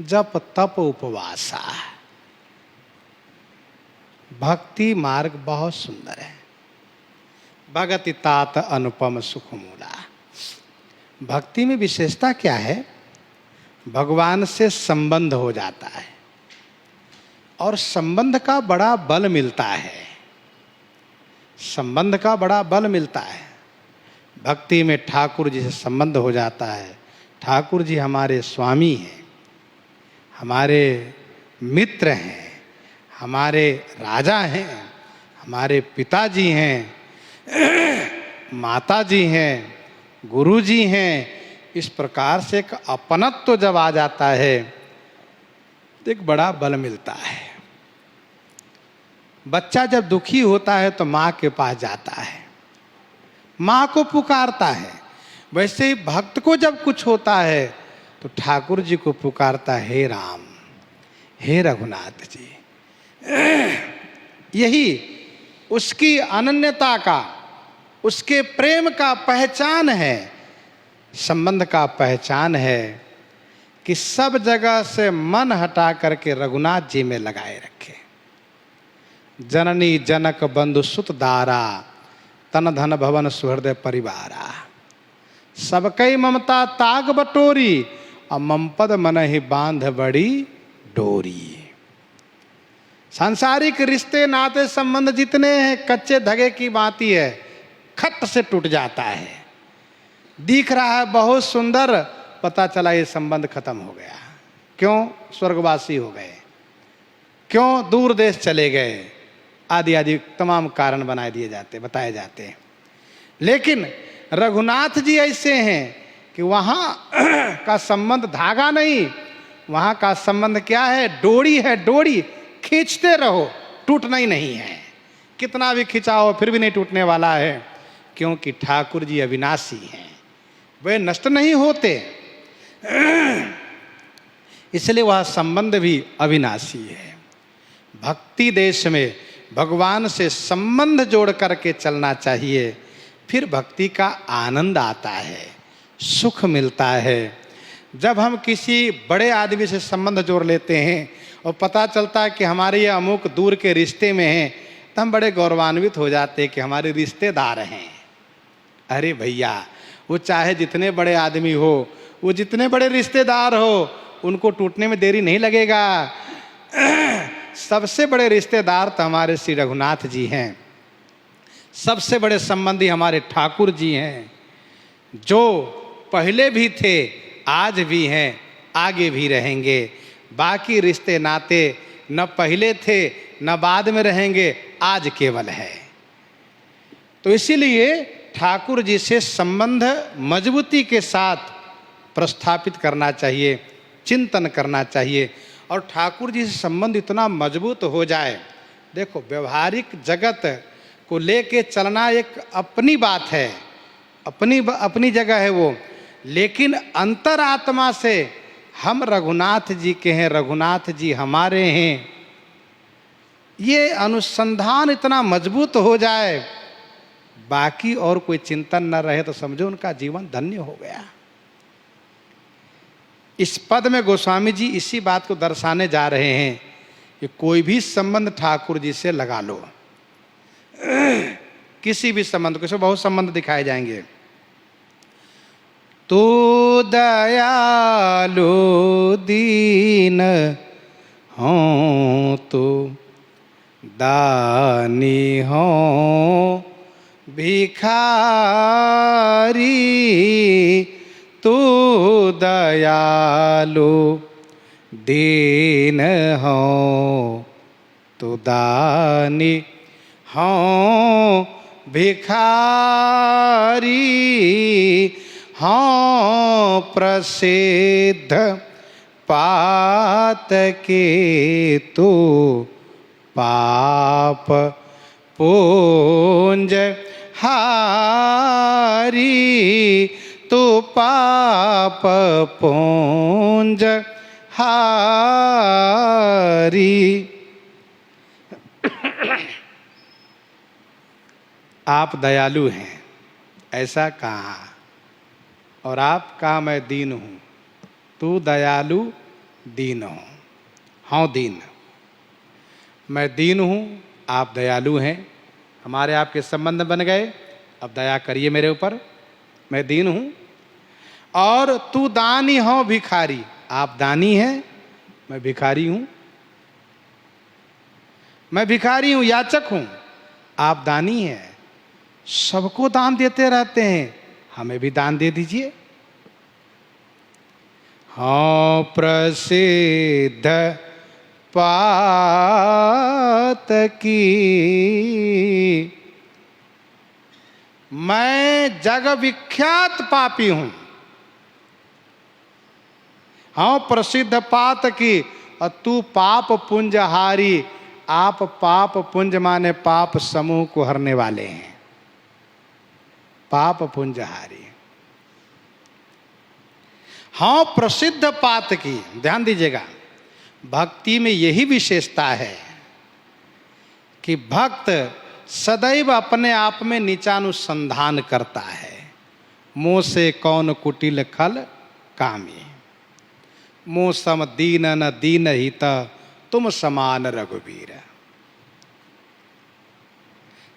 जप तप उपवासा। भक्ति मार्ग बहुत सुंदर है। भगति तात अनुपम सुख मूला। भक्ति में विशेषता क्या है? भगवान से संबंध हो जाता है और संबंध का बड़ा बल मिलता है। संबंध का बड़ा बल मिलता है। भक्ति में ठाकुर जी से संबंध हो जाता है। ठाकुर जी हमारे स्वामी हैं, हमारे मित्र हैं, हमारे राजा हैं, हमारे पिताजी हैं, माता जी हैं, गुरु जी हैं। इस प्रकार से एक अपनत्व तो जब आ जाता है तो एक बड़ा बल मिलता है। बच्चा जब दुखी होता है तो माँ के पास जाता है, माँ को पुकारता है। वैसे ही भक्त को जब कुछ होता है तो ठाकुर जी को पुकारता है, हे राम, हे रघुनाथ जी। यही उसकी अनन्यता का, उसके प्रेम का पहचान है, संबंध का पहचान है कि सब जगह से मन हटा करके रघुनाथ जी में लगाए रखे। जननी जनक बंधु सुत दारा, तन धन भवन सुहृदय परिवारा। सबकई ममता ताग बटोरी, और ममपद मन ही बांध बड़ी डोरी। सांसारिक रिश्ते नाते संबंध जितने हैं कच्चे धगे की भांति है, खट से टूट जाता है। दिख रहा है बहुत सुंदर, पता चला ये संबंध खत्म हो गया। क्यों? स्वर्गवासी हो गए, क्यों दूर देश चले गए, आदि आदि तमाम कारण बताए जाते हैं। लेकिन रघुनाथ जी ऐसे हैं कि वहाँ का संबंध धागा नहीं, वहाँ का संबंध क्या है? डोरी है। डोरी खींचते रहो, टूटना ही नहीं है। कितना भी खिंचाओ फिर भी नहीं टूटने वाला है, क्योंकि ठाकुर जी अविनाशी हैं, वे नष्ट नहीं होते। इसलिए वह संबंध भी अविनाशी है। भक्ति देश में भगवान से संबंध जोड़ करके चलना चाहिए, फिर भक्ति का आनंद आता है, सुख मिलता है। जब हम किसी बड़े आदमी से संबंध जोड़ लेते हैं और पता चलता है कि हमारे ये अमुक दूर के रिश्ते में हैं, तो हम बड़े गौरवान्वित हो जाते हैं कि हमारे रिश्तेदार हैं। अरे भैया, वो चाहे जितने बड़े आदमी हो, वो जितने बड़े रिश्तेदार हो, उनको टूटने में देरी नहीं लगेगा। सबसे बड़े रिश्तेदार तो हमारे श्री रघुनाथ जी हैं। सबसे बड़े संबंधी हमारे ठाकुर जी हैं, जो पहले भी थे, आज भी हैं, आगे भी रहेंगे। बाकी रिश्ते नाते न पहले थे न बाद में रहेंगे, आज केवल है। तो इसीलिए ठाकुर जी से संबंध मजबूती के साथ प्रस्थापित करना चाहिए, चिंतन करना चाहिए। और ठाकुर जी से संबंध इतना मजबूत हो जाए, देखो व्यवहारिक जगत को लेके चलना एक अपनी बात है, अपनी जगह है वो, लेकिन अंतरात्मा से हम रघुनाथ जी के हैं, रघुनाथ जी हमारे हैं, ये अनुसंधान इतना मजबूत हो जाए, बाकी और कोई चिंतन न रहे तो समझो उनका जीवन धन्य हो गया। इस पद में गोस्वामी जी इसी बात को दर्शाने जा रहे हैं कि कोई भी संबंध ठाकुर जी से लगा लो, किसी भी संबंध को, बहुत संबंध दिखाए जाएंगे। तो दयालु दीन हो, तो दानी हो, भिखारी, तू दयालु दीन हो, तू दानी हो, भिखारी हो, प्रसिद्ध पात के तू पाप पूंज हारी, तू पाप पूंज हारी। आप दयालु हैं ऐसा कहा, और आप कहा मैं दीन हूँ। तू दयालु दीन हूँ। हाँ दीन, मैं दीन हूँ, आप दयालु हैं, हमारे आपके संबंध बन गए, अब दया करिए मेरे ऊपर, मैं दीन हूँ। और तू दानी हो भिखारी, आप दानी हैं, मैं भिखारी हूँ। मैं भिखारी हूँ, याचक हूँ, आप दानी हैं, सबको दान देते रहते हैं, हमें भी दान दे दीजिए। हाँ प्रसिद्ध पात की, मैं जग विख्यात पापी हूं। हाँ प्रसिद्ध पात की, और तू पाप पुंजहारी, आप पाप पुंज माने पाप समूह को हरने वाले हैं, पाप पुंजहारी। हाँ प्रसिद्ध पात की, ध्यान दीजिएगा, भक्ति में यही विशेषता है कि भक्त सदैव अपने आप में नीचानुसंधान करता है। मोह से कौन कुटिल खल कामी, मोह सम दीन न दीन हित, तुम समान रघुवीर।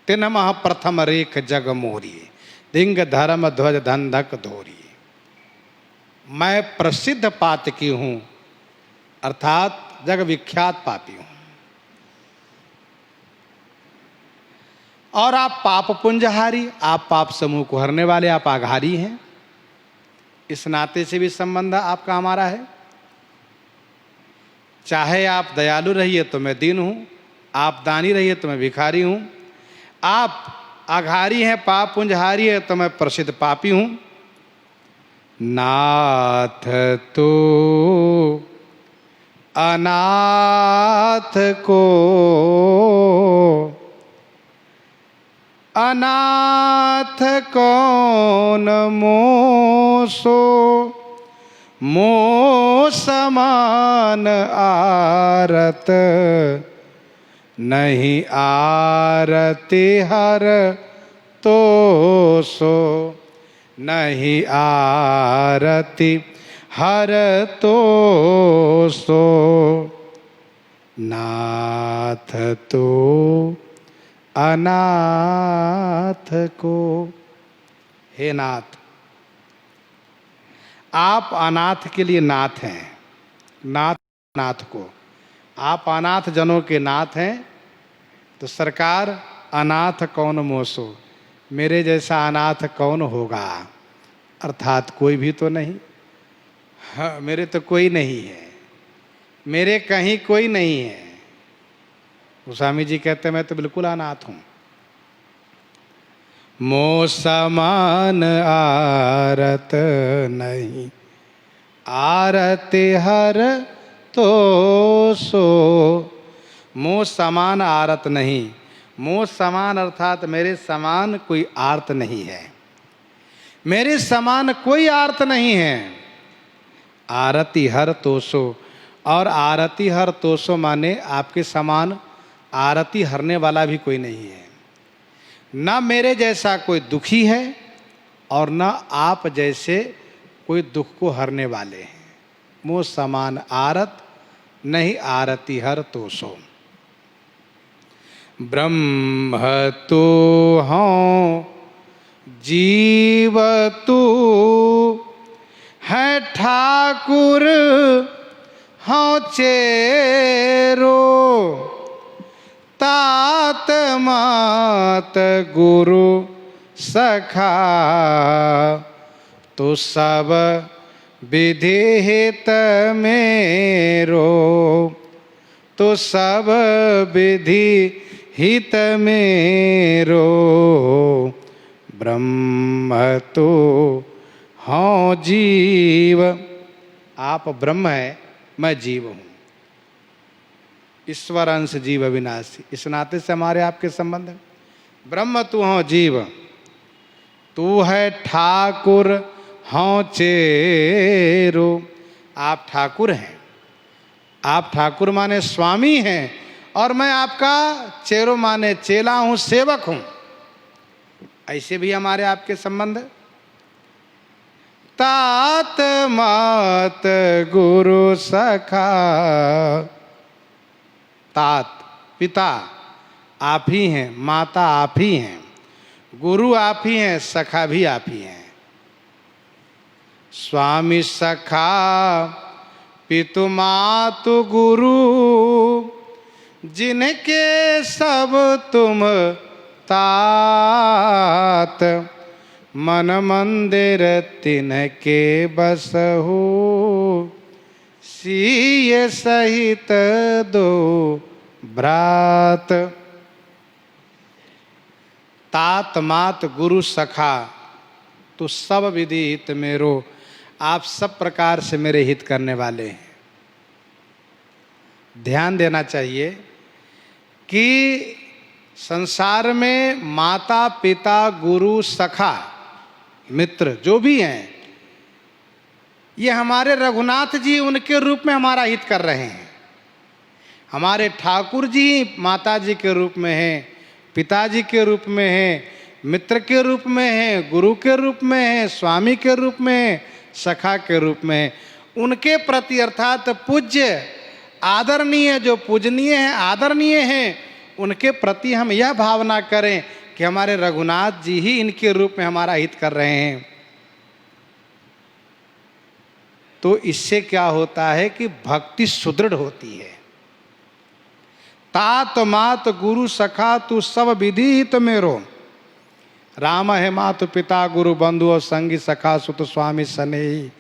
तिन्ह प्रथम रेख जग मोरी, दिंग धर्म ध्वज धंधक धोरी। मैं प्रसिद्ध पात की हूं, अर्थात जग विख्यात पापी हूं, और आप पाप पुंजहारी, आप पाप समूह को हरने वाले, आप आघारी हैं। इस नाते से भी संबंध आपका हमारा है। चाहे आप दयालु रहिए तो मैं दीन हूं, आप दानी रहिए तो मैं भिखारी हूं, आप आघारी हैं, पाप पुंजहारी है, तो मैं प्रसिद्ध पापी हूं। नाथ तो अनाथ को, अनाथ कौन मोसो, मोह समान आरत, नहीं आरती हर तो सो, नहीं आरती हर तो सो। नाथ तो अनाथ को, हे नाथ, आप अनाथ के लिए नाथ हैं, नाथ नाथ को, आप अनाथ जनों के नाथ हैं, तो सरकार अनाथ कौन मोसो, मेरे जैसा अनाथ कौन होगा, अर्थात कोई भी तो नहीं। हाँ मेरे तो कोई नहीं है, मेरे कहीं कोई नहीं है। गोस्वामी जी कहते हैं मैं तो बिल्कुल अनाथ हूं। मोह समान आरत नहीं, आरती हर तो सो। मोह समान आरत नहीं, मोह समान अर्थात मेरे समान कोई आर्त नहीं है, मेरे समान कोई आर्त नहीं है। आरती हर तोसो, और आरती हर तोसो माने आपके समान आरती हरने वाला भी कोई नहीं है। न मेरे जैसा कोई दुखी है और न आप जैसे कोई दुख को हरने वाले हैं। मोह समान आरत नहीं, आरती हर तोसो। ब्रह्म तो हों जीव तू है ठाकुर हों चेरो, तात मात गुरु सखा, तो सब विधि हित मेरो, तो सब विधि हित मेरो। ब्रह्म तो हों जीव, आप ब्रह्म है, मैं जीव हूँ, ईश्वर अंश जीव अविनाशी, इस नाते से हमारे आपके संबंध है। ब्रह्म तू हों जीव, तू है ठाकुर हों चेरो, आप ठाकुर हैं, आप ठाकुर माने स्वामी हैं, और मैं आपका चेरो माने चेला हूँ, सेवक हूँ। ऐसे भी हमारे आपके संबंध है। तात मात गुरु सखा। तात पिता आप ही हैं, माता आप ही हैं, गुरु आप ही हैं, सखा भी आप ही हैं। स्वामी सखा पितु मातु गुरु, जिनके सब तुम तात। मन मंदिर तिनके बसहु, सीय सहित दो भ्रात। तात मात गुरु सखा, तो सब विधि हित मेरो। आप सब प्रकार से मेरे हित करने वाले हैं। ध्यान देना चाहिए कि संसार में माता पिता गुरु सखा मित्र जो भी हैं, ये हमारे रघुनाथ जी उनके रूप में हमारा हित कर रहे हैं। हमारे ठाकुर जी माता जी के रूप में हैं, पिताजी के रूप में हैं, मित्र के रूप में हैं, गुरु के रूप में हैं, स्वामी के रूप में हैं, सखा के रूप में हैं। उनके प्रति अर्थात पूज्य आदरणीय, जो पूजनीय हैं आदरणीय हैं, उनके प्रति हम यह भावना करें कि हमारे रघुनाथ जी ही इनके रूप में हमारा हित कर रहे हैं। तो इससे क्या होता है कि भक्ति सुदृढ़ होती है। तात मात गुरु सखा तू सब विधि हित मेरो। राम है मातु पिता गुरु बंधु और संगी सखा सुत स्वामी सनेही।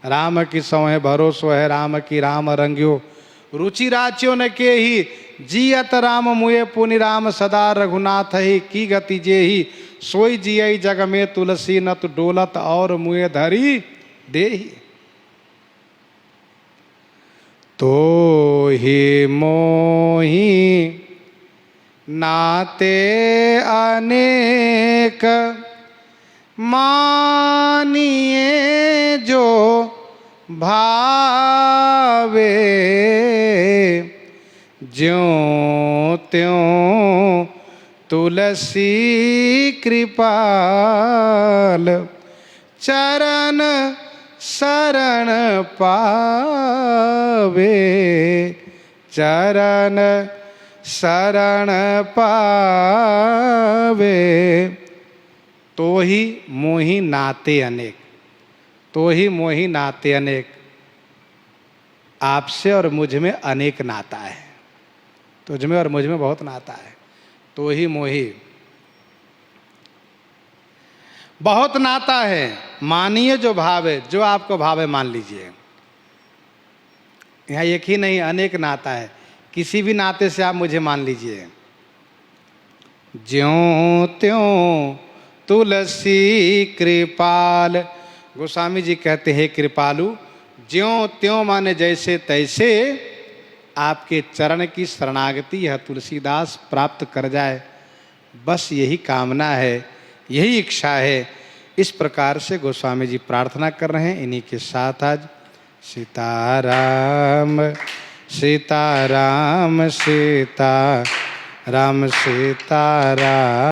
राम की सौ है भरोसो है, राम की राम रंग्यो। रुचि राच्यो न के ही, जियत राम मुए पुनि राम सदा रघुनाथ ही। की गति जे ही, सोई जियई जग में तुलसी नत डोलत और मुए धरी देही। तो ही मोही नाते अनेक, मानिए जो भावे। ज्यों त्यों तुलसी कृपाल, चरण शरण पावे। चरण शरण पावे। तो ही मोहि नाते अनेक, तो ही मोहि नाते अनेक। आपसे और मुझ में अनेक नाता है, तुझ में और मुझ में बहुत नाता है। तो ही मोहि बहुत नाता है। मानिए जो भाव है, जो आपको भाव है मान लीजिए। यहाँ एक ही नहीं अनेक नाता है, किसी भी नाते से आप मुझे मान लीजिए। ज्यों त्यों तुलसी कृपाल, गोस्वामी जी कहते हैं कृपालु। ज्यों त्यों माने जैसे तैसे आपके चरण की शरणागति यह तुलसीदास प्राप्त कर जाए, बस यही कामना है, यही इच्छा है। इस प्रकार से गोस्वामी जी प्रार्थना कर रहे हैं। इन्हीं के साथ आज सीताराम सीताराम सीताराम सीताराम।